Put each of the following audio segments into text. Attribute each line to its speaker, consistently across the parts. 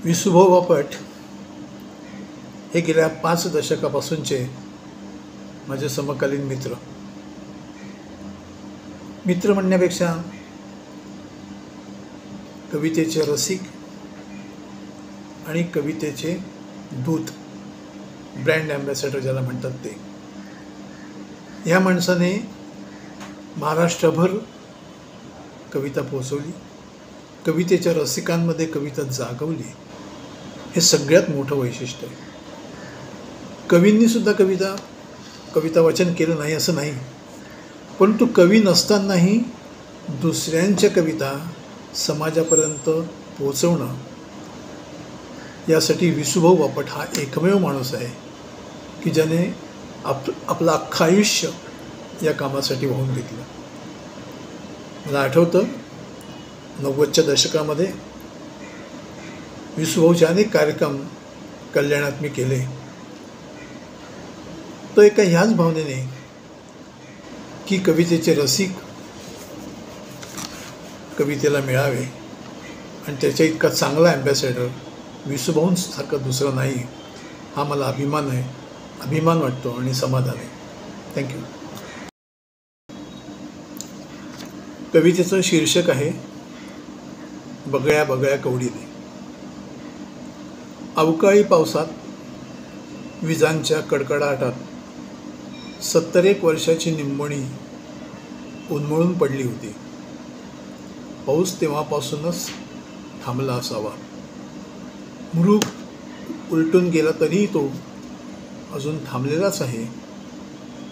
Speaker 1: विसुभाऊ बापट हे गेल्या 5 दशकापासूनचे माझे समकालीन मित्र म्हणण्यापेक्षा कवितेचे रसिक आणि कवितेचे दूत, ब्रँड ॲम्बॅसेडर ज्याला म्हणतात ते. ह्या माणसाने महाराष्ट्रभर कविता पोहोचवली, कवितेच्या रसिकांमध्ये कविता जागवली. हे सगळ्यात मोठं वैशिष्ट्य आहे. कवींनी सुद्धा कविता वाचन केलं नाही असं नाही, परंतु कवी नसतानाही दुसऱ्यांच्या कविता समाजापर्यंत पोहोचवणं यासाठी विसुभाऊ बापट हा एकमेव माणूस आहे की ज्याने आपलं अख्खं आयुष्य या कामासाठी वाहून घेतलं. मला आठवतं 90च्या दशकामध्ये विसुभाऊचे अनेक कार्यक्रम कल्याणात मी केले. तो एका ह्याच भावनेने की कवितेचे रसिक कवितेला मिळावे आणि त्याच्या इतका चांगला ॲम्बॅसेडर विसुभाऊंसारखा दुसरा नाही, हा मला अभिमान वाटतो आणि समाधान आहे. थँक्यू. कवितेचं शीर्षक आहे बगळ्या बगळ्या कवडीने. अवकाळी पावसात विजांच्या कडकडाटात 71 वर्षाची निंबोणी उन्मळून पडली होती. पाऊस तेव्हापासूनच थांबला असावा. मृग उलटून गेला तरीही तो अजून थांबलेलाच आहे.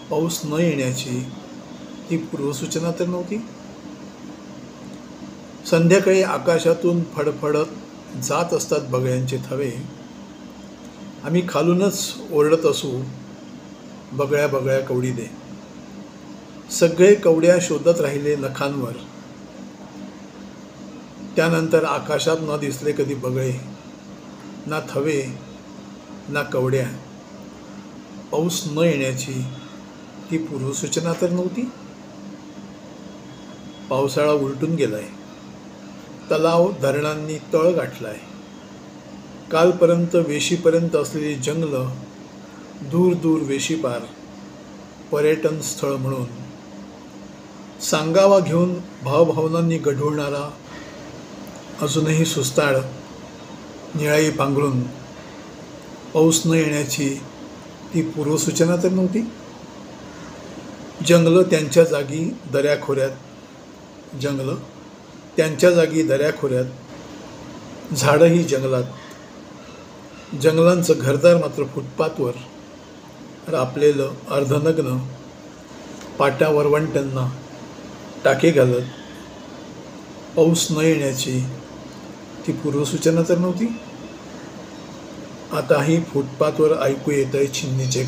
Speaker 1: पाऊस न येण्याची ही पूर्वसूचना तर नव्हती. संध्याकाळी आकाशातून फडफडत जात असतात बगळ्यांचे थवे. आम्ही खालूनच ओरडत असू, बगळ्या बगळ्या कवडी दे. सगळे कवड्या शोधत राहिले नखांवर. त्यानंतर आकाशात न दिसले कधी बगळे, ना थवे ना कवड्या. पाऊस न येण्याची ही पूर्वसूचना तर नव्हती. पावसाळा उलटून गेलाय. तलाव धरणांनी तळ गाठलाय. कालपर्यंत वेशीपर्यंत असलेली जंगलं दूर दूर वेशीपार पर्यटन स्थळ म्हणून सांगावा घेऊन भावभावनांनी गढूळणारा अजूनही सुस्ताळ निळाई पांघरून पाऊस न येण्याची ती पूर्वसूचना तर नव्हती. जंगलं त्यांच्या जागी दऱ्याखोऱ्यात, झाडंही जंगलात. जंगलांचं घरदार मात्र फुटपाथवर रापलेलं अर्धनग्न पाट्या वरवंट्यांना टाके घालत. पाऊस न येण्याची ती पूर्वसूचना तर नव्हती. आताही फुटपाथवर ऐकू येतंय छिन्नीचे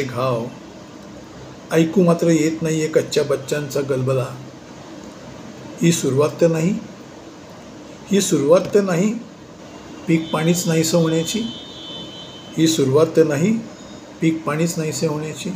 Speaker 1: घाव. ऐकू मात्र येत नाहीये कच्च्या बच्चांचा गलबला. ही सुरुवात तर नाही पीक पाणीच नाहीसं होण्याची.